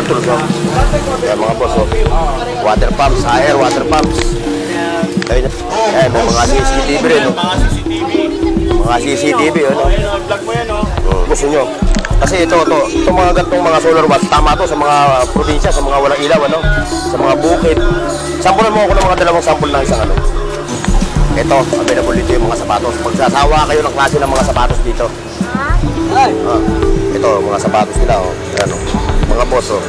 tools, oh. Yan mga boss, oh. Water pumps, air, water pumps. Ayun, may mga CCTV rin, oh. Mga CCTV, ano. Vlog mo yan, oh. Gusto nyo. Kasi itong mga gantong mga solar watts, tama to sa mga probinsya, sa mga walang ilaw, ano. Sa mga bukid. Sampulan mo ako ng mga dalawang sample ng isang ano. Ito, available dito yung mga sapatos. Magsasawa kayo ng klase ng mga sapatos dito. Ito, mga sapatos nila, oh. Ayan, oh. Mga boss, oh.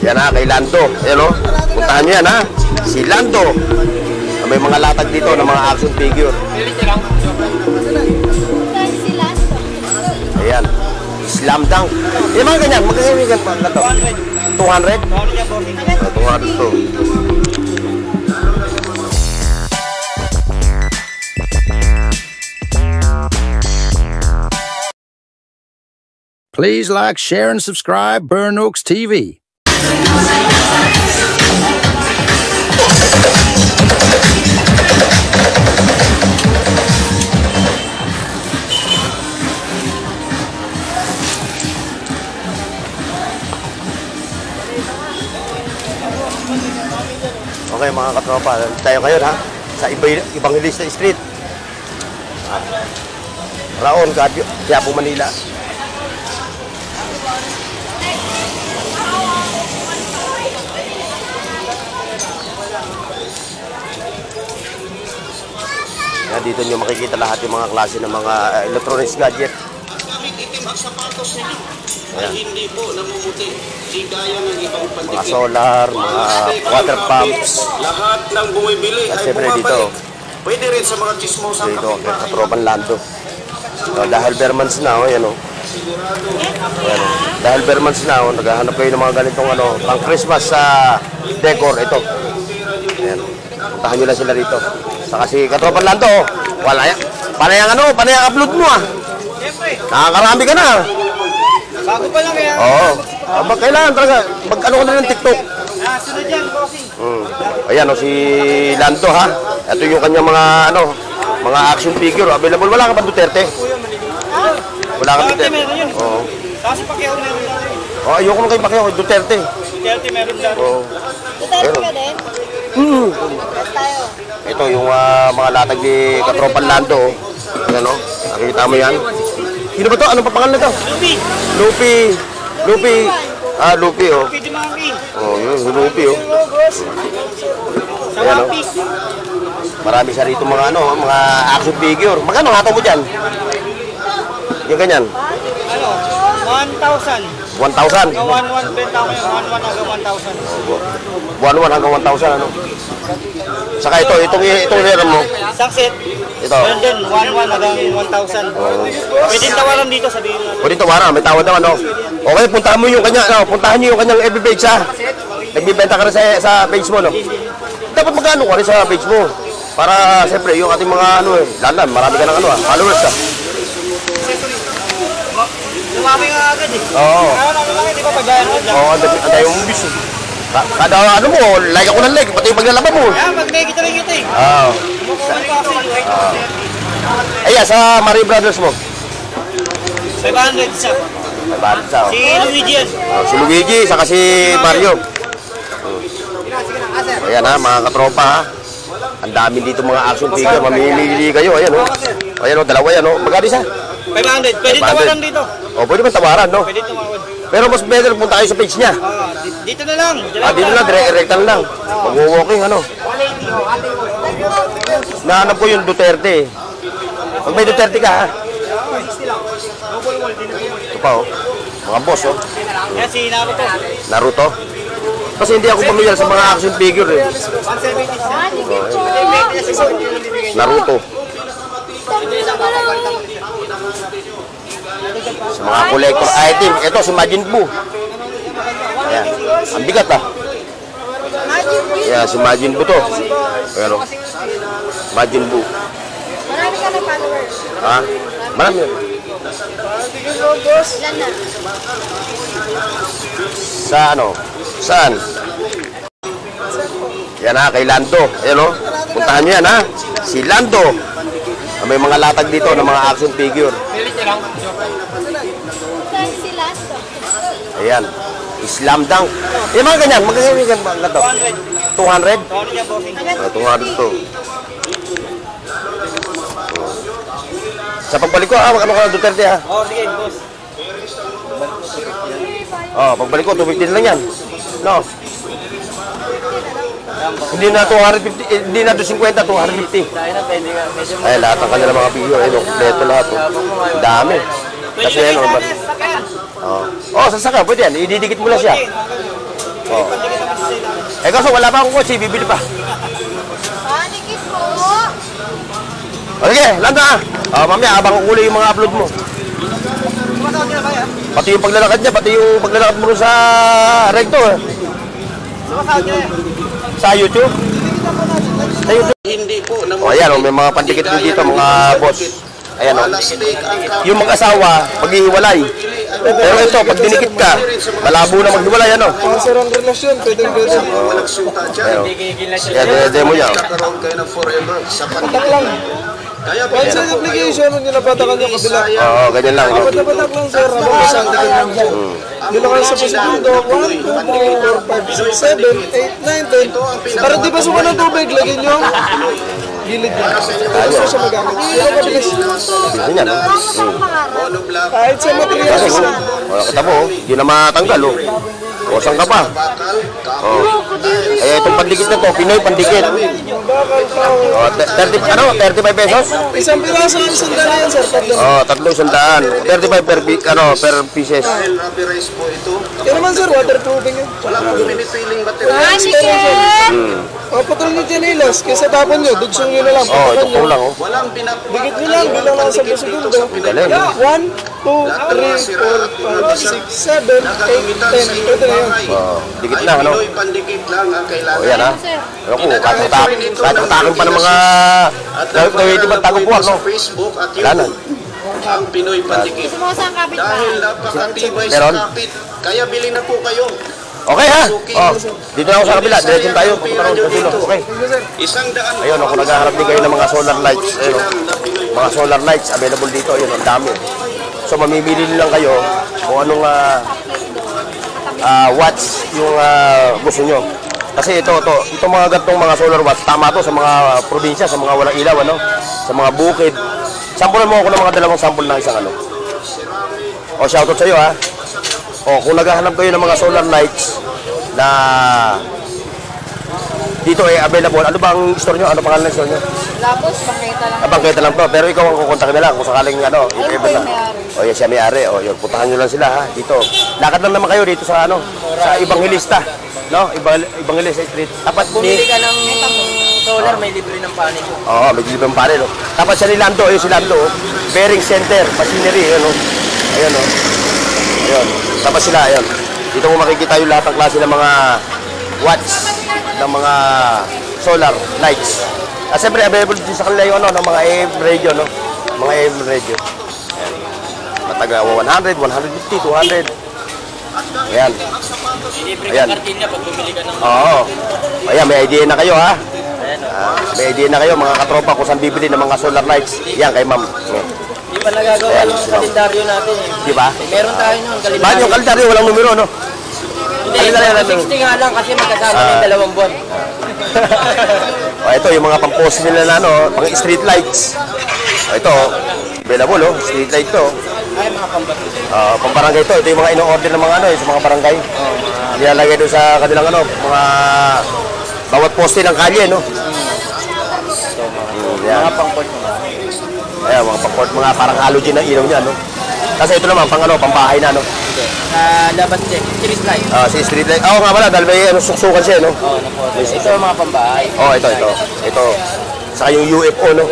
Yan ha, kay Lando. Ayan, oh. Puntahan nyo yan, ha. Si Lando. May mga latag dito ng mga action figure. Ayan. Slam dunk. Yung mga ganyan, magkakamigan pa na to. 200? 200 to. Please like, share, and subscribe Burn Oaks TV. Okay mga katropa, tayo ngayon ha sa Evangelista Street, Raon, Quiapo, Manila. Yan, dito nyo makikita lahat yung mga klase ng mga electronics gadget. Ayan. Hindi po namumuti. Di gaya ng ibang pandikit. Mga solar, mga water pumps. Lahat ng bumibili at ay siyempre bumabalik. dito, Pwede rin sa mga chismosang dito, kapitbahay. katropan Lando. So, dahil Bermans na, oh, yan, oh. Ayan, oh. Dahil Bermans na, oh, naghahanap kayo ng mga ganitong ano, pang Christmas sa decor, ito. Ayan. Puntahan nyo lang sila rito. Saka si katropan Lando, oh. Panayang ano, panayang upload mo, ah. Nakakarami ka na. Bago pa lang kaya. Oo. Kailangan talaga. Mag-ano ka na ng TikTok. Sunod yan, bossing. Ayan, o, si Lando, ha. Ito yung kanyang mga, ano, mga action figure. Available. Wala ka ba Duterte? Wala ka Duterte? Oo. Kasi Pacquiao meron dati. Oh, ayoko nung kay Pacquiao. Duterte. Duterte meron dati. Oo. Duterte ka din? Tayo. Ito yung mga latag ni katropan Lando, oh. Ayan, o. Nakikita mo yan. Sino ba to? Anong papangalan na to? Lupi. Lupi. Lupi. Ah, Lupi, oh. Lupi Dumangki. Oh, yun, Lupi, oh. Sa Ayan, oh. One Piece. Marami siya rito mga ano, mga action figure. Magkano hataw mo dyan? Yung ganyan? Ano? 1,000. 1,000? 1,100 benta ko yung 1,100 hanggang 1,000. 1,100 hanggang 1,000, ano? Saka itong meron mo. Isang set. Ito. Meron din, 1,100 hanggang 1,000. Pwede tawaran dito, sabihin mo. Pwede tawaran, may tawad naman, no? Okay, puntahan mo yung kanya, no? Puntahan niyo yung kanyang FB page, ha? Nagbibenta ka rin sa page mo, no? Dapat magkano ka rin sa page mo. Para, siyempre, yung ating mga, ano, lalan, marami ka ng, ano, followers, ha? Lumami nga agad, eh. Oo. Kaya namin lang, di ba, pag-gaya naman dyan. Oo, ang tayo mong bis, eh. Kada, ano mo, like ako ng like, pati yung paglalaban mo. Kaya, mag-like ito rin ito, eh. Oo. Kumukuha kasi. Ayan, sa Marie Brothers mo. 500 isa. May balit sa, Si Luigi yan. si Luigi, saka si Mario. Ayan ha, mga katropa ha. Ang dami dito mga action figure. Mamimili kayo. Ayan o. Ayan o, dalawa yan o. Magkano isa? 500. Pwede 500. tawaran dito. O, pwede ba tawaran, no? Pwede tawaran. Pero mas better punta kayo sa page niya. Dito na lang. Dito lang, direktan lang. Mag-walking, ano. Nahanap ko yung Duterte. Pag may Duterte ka, ha? Ito pa, oh. Mga boss, oh. Yan si Naruto. Naruto. Kasi hindi ako pamilyar sa mga action figure, eh. Naruto. Sa mga collector item. Ito, si Majin Buu. Ayan. Ang bigat, ah. Ayan, si Majin Buu to. Ayan, oh. Majin Buu. Marami ka na followers. Ha? Marami yun. Ilan na? Sa ano? Saan? Yan ha, kay Lando. Ayan o. Puntahan nyo yan ha. Si Lando. May mga latag dito ng mga action figure. Yan sila. Ayan. Slam dunk. Yung mga ganyan. Magkakaibigan ba nga to? 200? 200 yan, bossing. 200 to. Sa pagbalik ko, ano ka na Duterte ha? Oh, sige, boss. Pagbalik ko, 250 lang yan. No? Hindi na 250, hindi na 250, 250. Ay, lahat ng kanilang mga video, kompleto lahat. Dami. Kasi ano, sasaka, pwede yan. Ididikit mo lang siya. Kaso wala pa akong kotse, bibili pa. Panikit po. Sige, lang na. Mamaya, abang kukulay yung mga upload mo. Pati yung paglalakad niya, pati yung paglalakad mo sa recto. Sa YouTube? Sa YouTube? Hindi po. Ayan, may mga pandikit din dito, mga boss. Ayan, yung mag-asawa, paghihiwalay. Pero ito, pag dinikit ka, malabo na maghiwalay, ano? Sir, ang relasyon, pwede. Walang suta dyan. Ayan, demo niya. Kakaroon kayo ng forever sa Patak lang. Kaya Once sa application, nung nilapatakan yung kabila. Oo, ganyan lang. Dapat na patak lang, sir. Habang isang dikit lang siya. Dilo kayo sa segundo, 1, 2, 3, 4, 5, 6, 7, 8, 9, 10. Para di ba suka ng tubig, lagyan nyo ang gilid niya. Tapos siya magamit. Pero mabilis. Ganyan yan, no? Kahit sa materials. Wala kita po, hindi na matanggal, oh. Saan ka pa? Itong pandikit na to, Pinoy pandikit. Bakal pa. 35 pesos? Isang piraso ng sandali yan, sir. Tatlo. Tatlong sandaan. 35 per pieces. rubber rice po ito. Yan naman, sir. Waterproofing yan. Wala pong pinipiling baterya. Panikit. Putol nyo dyan, kaysa tapon nyo, dugsong nyo na lang. Ito Patakan po nyo. lang, oh. Walang pinapakal. Dikit nyo lang, bilang lang sa segundo. Galing. 1, 2, 3, 4, 5, 6, 7, 8, 10. Pwede na yun. Dikit na, ano? Pinoy pandikit lang ang kailangan. Yan, ha? Ano ko, katatakin pa ng mga gawin ba tagupuan, no? Sa Facebook at Wala na. YouTube ang Pinoy pandikit. Sumusa ang kapit Dahil pa. napakatibay Meron? sa kapit. Kaya bili na po kayo. Okay, ha? Dito na ako sa kabila. Diretso tayo. Pupunta rin sa dulo. Okay. Isang daan. Ayun, kung naghahanap din kayo ng mga solar lights. Ayun, mga solar lights available dito. Ayun, ang dami. So, mamimili lang kayo kung anong watts yung gusto nyo. Kasi itong mga gantong mga solar watts, tama to sa mga probinsya, sa mga walang ilaw, ano? Sa mga bukid. Sampulan mo ako ng mga dalawang sample ng isang ano. Shoutout sa iyo, ha? Kung naghahanap kayo ng mga solar lights na dito available, ano ba ang store nyo? Ano pangalan ng store nyo? Labos, bangketa lang. Bangketa lang to, pero ikaw ang kukontakin na lang kung sakaling if-ever na. Yan siya may-ari. Yun, puntahan nyo lang sila, ha, dito. Lakad lang naman kayo dito sa sa Evangelista, no? Evangelista Street. Tapat Bumili ka ng solar, may libre ng panig. may libre ng pare, no? Tapat siya ni Lando, si Lando, Bearing Center, Machinery, ayun, no? Ayun, no? Ayun, tapat sila, ayun. Dito mo makikita yung lahat ng klase ng mga watts ng mga solar lights. Siyempre, available din sa kanila yung ng mga AM radio, no? Mga AM radio. Ayan. Mataga 100, 150, 200. Ayan. Libre Ayan. ka kartilya pag bumili ka ng... Ayan, may idea na kayo, ha? May idea na kayo, mga katropa, kung saan bibili ng mga solar lights. Yan, kay ma'am. Hindi pa nagagawa Ayan, ng kalendaryo natin, eh. Di ba? Meron tayo noon, kalendaryo. Bakit yung kalendaryo, walang numero, no? Hindi, Kalendaryo natin. 60 nga lang kasi magkasama na yung 2 buwan. Ito, yung mga pang-post nila na, pang street lights. Ito, available, street light to. Ay, mga pambato. Pambarangay to. Ito yung mga ino-order ng mga sa mga barangay. Nilalagay doon sa kanilang mga bawat poste ng kalye, no? Yan. Mga pang-port. Ayan, mga pang-port, mga parang halogen ng ilaw niya, no? Kasi ito naman, pambahay na, no? Labas check, street light. Si street light. Nga pala, dahil may suksukan siya, no? Ito ang mga pambahay. Ito. Saka yung UFO, no?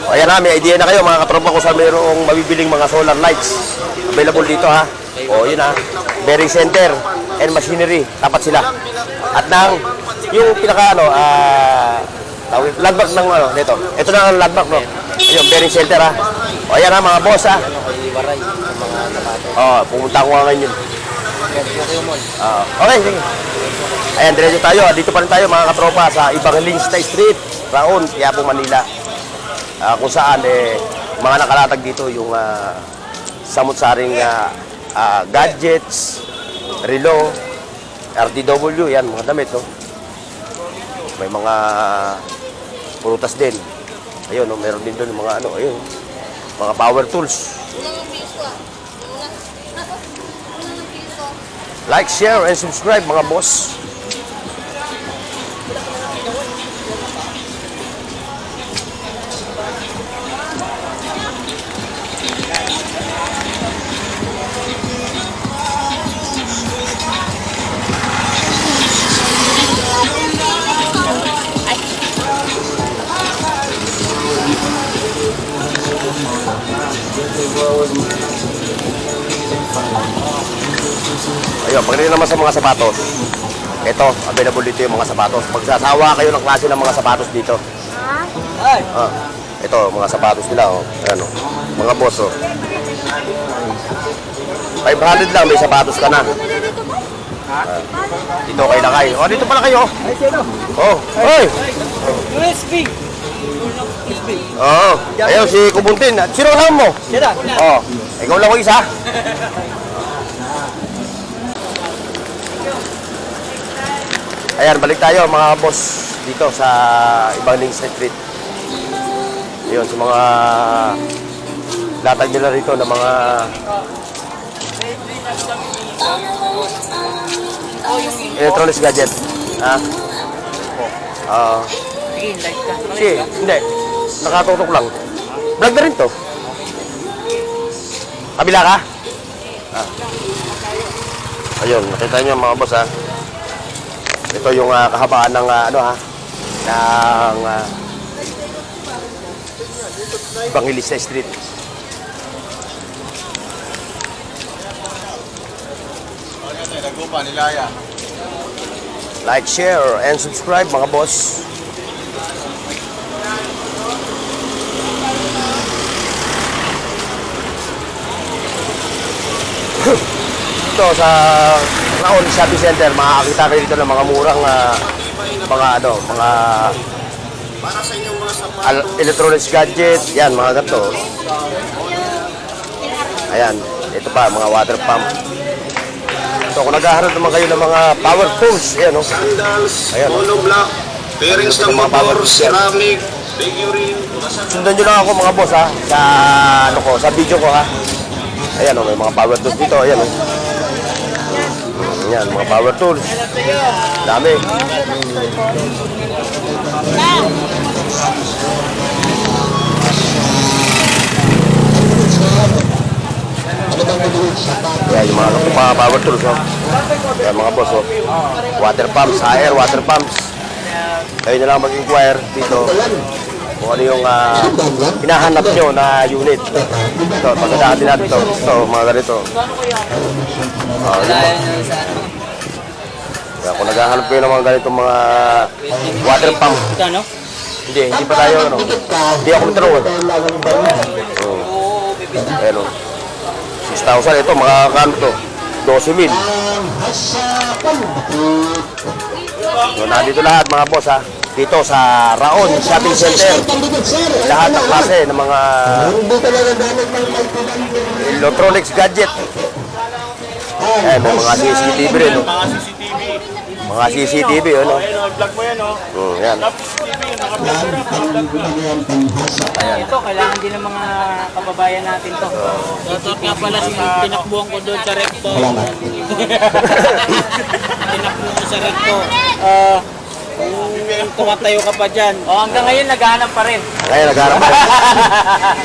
Ayan na, may idea na kayo mga katropa kung saan mayroong mabibiling mga solar lights. Available dito, ha? Yun, ha? Bearing Center and Machinery. Tapat sila. At yung pinaka, landmark ng, dito. Ito na ang landmark, no? Ayun, Bearing Center, ha? Ayan na, mga boss, ha? Pumunta ko nga ngayon yun. Okay, sige. Ayan, diretso tayo. Dito pa rin tayo, mga katropa, sa Evangelista Street, Raon, Quiapo, Manila. Kung saan mga nakalatag dito yung samut-saring gadgets, relo, RTW, yan, mga damit, no? May mga prutas din. Ayun, no? Meron din doon mga ano, ayun, mga power tools. Like, share, and subscribe, mga boss. Ayun, pagdating naman sa mga sapatos, ito, available dito yung mga sapatos. Magsasawa kayo ng klase ng mga sapatos dito. Ito, mga sapatos nila, oh. Ayan, oh. Mga boss, oh. 500 lang, may sapatos ka na. Dito kayo na kayo. Oh, dito pala kayo. Oh, oy! USB! Oo. Ayun, si Kubuntin. Sino kasama mo? Sira! Oh, ikaw lang ko isa. Ayan, balik tayo mga boss dito sa ibang link street. Ayun, sa mga latag nila rito ng mga electronics gadget. Ha? Si, hindi. Nakatutok lang. Vlog na rin to. Kabila ka? Ayun, nakita nyo mga boss, ha? Ito yung kahabaan ng ano, ha? Ng Evangelista Street. Like, share, and subscribe mga boss. Ito sa Raon Shopping Center, makakakita kayo dito ng mga murang mga Para sa inyong mga sapatos. electronics gadget, yan mga ganito. Ayan, ito pa mga water pump. So kung naghahanap naman kayo ng mga power tools, ayan, no? Sandals, Ayan, oh. hollow block, bearings ng Mga power motor, tools yan. ceramic, figurine, Sundan nyo lang ako mga boss, ha, sa ano ko, sa video ko, ha. Ayan, oh, may mga power tools dito, ayan, oh. Ayan, mga power tools. Dami. Ayan, yung mga power tools, oh. Ayan, mga boss, oh. Water pumps, air water pumps. Kayo na lang mag-inquire dito kung ano yung hinahanap nyo na unit. Ito, pagkadaan din natin ito. Ito, mga ganito. Kaya kung naghahanap kayo ng mga ganitong mga water pump. Ano? Hindi pa tayo, ano. Hindi ako matulungan. Ayan, oh. 6,000 ito, makakano to. 12,000. So, nandito lahat mga boss, ha. Dito sa Raon Shopping Center. Lahat ng klase ng mga electronics gadget. Ayan, may mga CCTV rin, no? Mga CCTV, ano? Vlog mo yan, oh. Yan. Ito, kailangan din ng mga kababayan natin to. Shoutout nga pala si tinakbuhan ko doon sa recto. Tinakbuhan ko sa recto. Kung tumatayo ka pa dyan. Hanggang ngayon naghahanap pa rin. Ngayon, nagharap pa. Ito,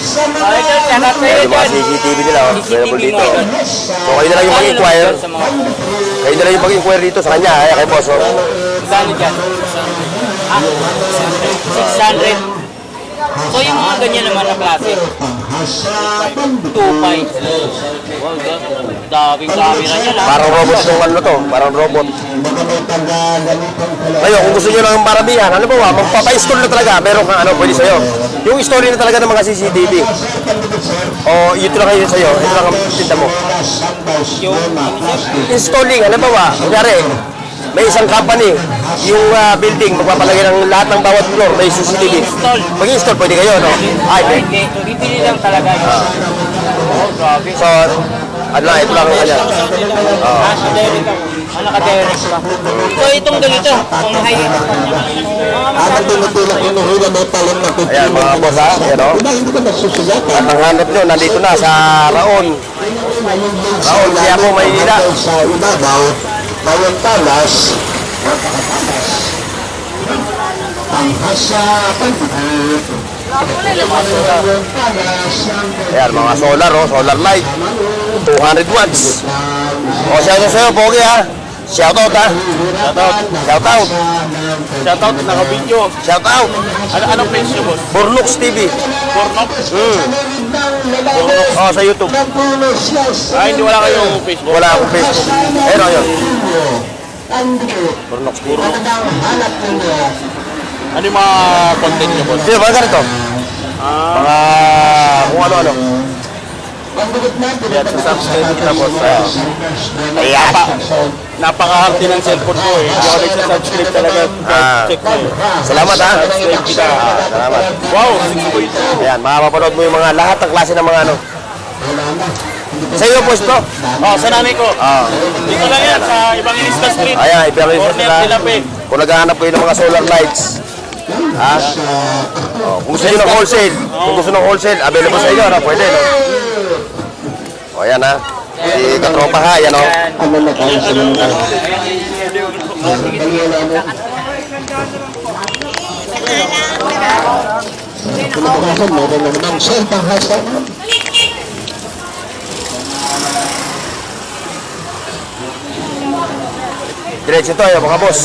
shoutout sa'yo Yung mga dyan. CCTV nila, oh. Available CCTV dito. mo, idol. So, kayo na lang yung mag-inquire. Sa mga Kayo na lang yung mag-inquire dito sa kanya, kay boss, oh. Gano'n dyan? 600. So yung mga ganyan naman na klase. 2.5. Wow, daming camera niya lang. Parang robot itong ano to, parang robot. Ngayon, kung gusto nyo ng parabihan, ano ba, magpapa-install na talaga, meron kang ano, pwede sa'yo. Yung story na talaga ng mga CCTV. O, ito lang kayo sa'yo, ito lang ang tinta mo. Yung Installing, ano ba, kunyari, may isang company, yung building, magpapalagay ng lahat ng bawat floor, may CCTV. Mag-install, pwede kayo, no? Ay, Hindi, bibili lang talaga yun. Oh, grabe. so, ano lang, ito lang ang kanya. Naka-direct ako. Naka-direct lang. So, itong ganito, kung high-end pa niya. Ayan, mga boss, ha? Ayan, o. At ang hanap nyo, nandito na sa Raon. Raon, kaya po may hila. Sa ibabaw, bawang talas, panghasa, pagpapit, Ayan, mga solar, oh, solar light. 200 watts. O, shout out sa'yo, Pogi, ha? Shout out, ha? Shout out. Shout out, naka-video. Shout out. Anong page nyo, boss? Burnooks TV. Pornok? Oh, sa YouTube. Hindi wala kayong Facebook. Wala akong Facebook. Ayun, ayun. Burnooks TV. Ano yung mga content nyo, boss? Sino, mga ganito? Mga kung ano-ano. Kaya subscribe kita, boss. Ayan. Napaka-healthy ng cellphone ko eh. Hindi ako nagsasubscribe talaga. Check mo eh. Salamat, ha? Subscribe kita. Salamat. Wow, 6.2. Ayan, makapapanood mo yung mga lahat ng klase ng mga ano. Sa iyo, boss, bro. Oh, sa nanay ko. Dito lang yan, sa Evangelista Street. Ayan, ibigay ko Corner sila. Tilape. Kung naghahanap kayo ng mga solar lights. Ha? Oh, kung gusto nyo ng wholesale. Kung gusto ng wholesale, available sa inyo, no? Pwede, no? O, ayan, ha? Si katropa, ha? Ayan, o. ano na tayo sa mga kinabukasan, meron na naman sir, panghasa. Diretso ito, ayan, mga boss.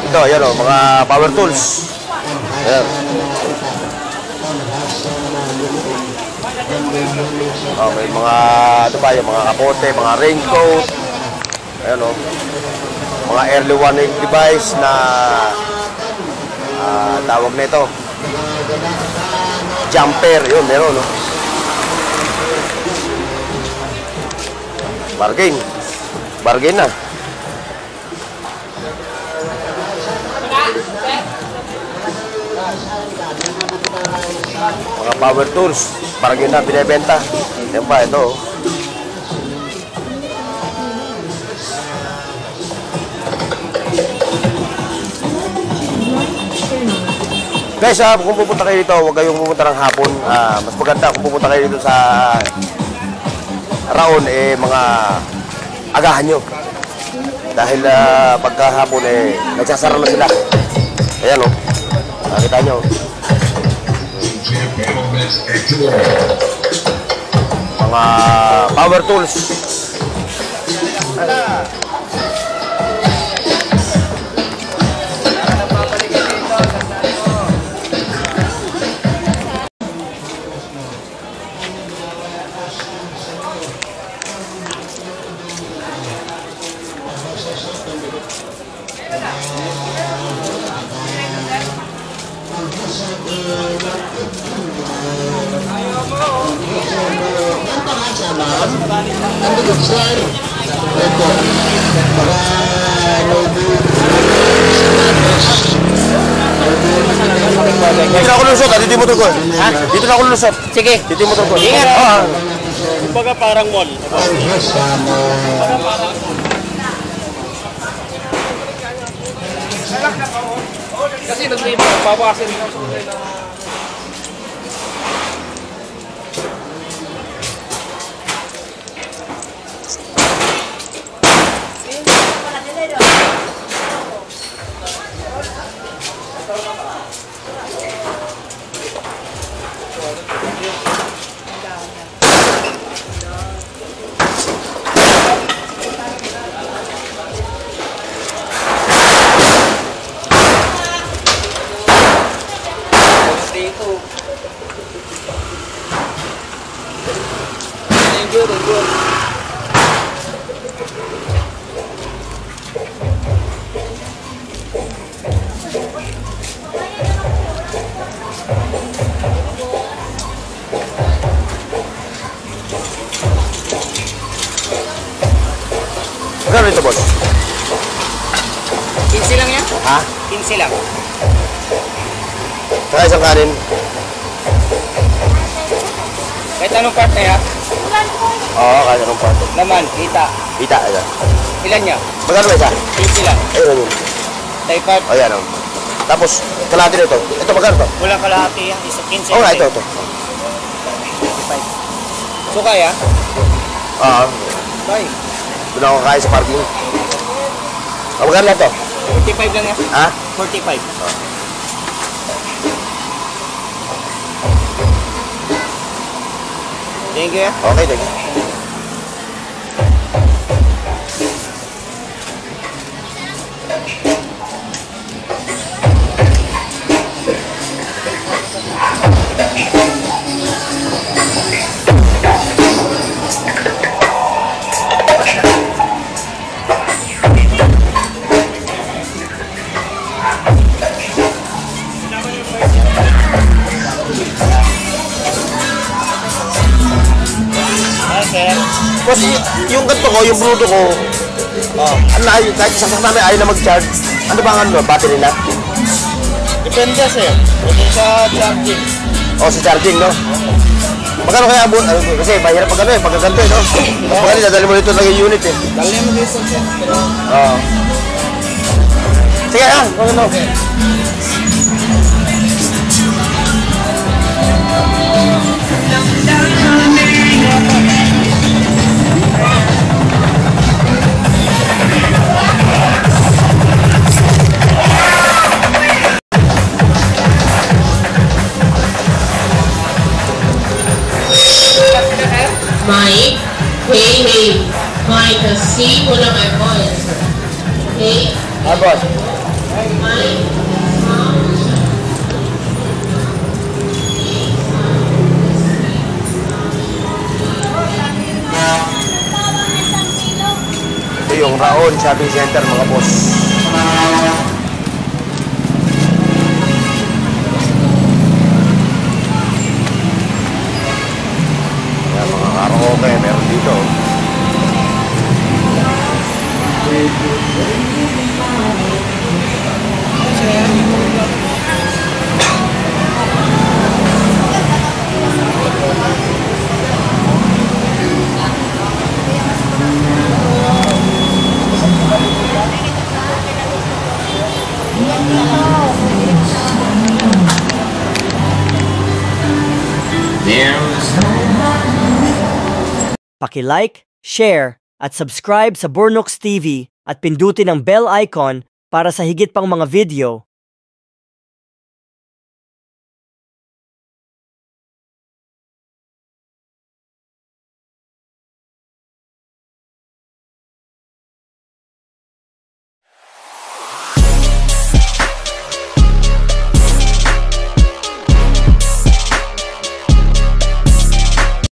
Ito, ayan, o, mga power tools. Ayan. Okay, mga, ano ba, yung mga kapote, mga raincoat. Ayan, o. Mga early warning device na tawag nito. Jumper, yun, meron, no? Bargain. Bargain na. Mga power tools, bargain na, binibenta. Yan pa, ito, oh. Guys, kung pupunta kayo dito, huwag kayong pupunta ng hapon. Mas maganda kung pupunta kayo dito sa Raon, mga agahan nyo. Dahil pagka hapon, nagsasara na sila. Ayan, o. Nakita nyo. Mga power tools. Dito na ako lusot, dito yung motor ko. Ha? Dito na ako lusot. Sige. Dito yung motor ko. Ingat. Kumbaga parang mall. Kasi nagbabawasin mo. Magkano ito, boss? 15 lang yan? Ha? 15 lang. Saka isang kanin. Kahit anong part na yan? Oo, kahit anong pato. Laman, kita. Kita, ayan. Ilan niya? Magkano ba isa? 15 lang. Ayun yun. Type part. O yan o. Tapos, kalahati nito. Ito magkano to? Walang kalahati yan. Isa 15. Oo nga, ito. Sukay ah. Oo. Bye. Doon ako kakain sa parking. O magkano lang to? 45 lang yan. Ha? 45. Thank you. Okay, thank you. Boss, yung ganito ko, yung bruto ko, ano na, kahit isang namin ayaw na mag-charge. Ano ba ang ano, battery na? Depende sir. Pwede sa charging. O, sa charging, no? Magkano kaya abot? Ano, kasi mahirap pag ano eh, pagkaganto eh, no? Mas magaling, dadali mo dito lang yung unit eh. Dali mo dito sir. Pero Oo. Sige, ano? Mike, hey, Mike, kasi wala may voice. Hey, Boss. Mike, Ito yung Raon Shopping Center, mga boss. Yan, mga karaoke, meron dito. Paki-like, share, at subscribe sa Burnooks TV at pindutin ang bell icon para sa higit pang mga video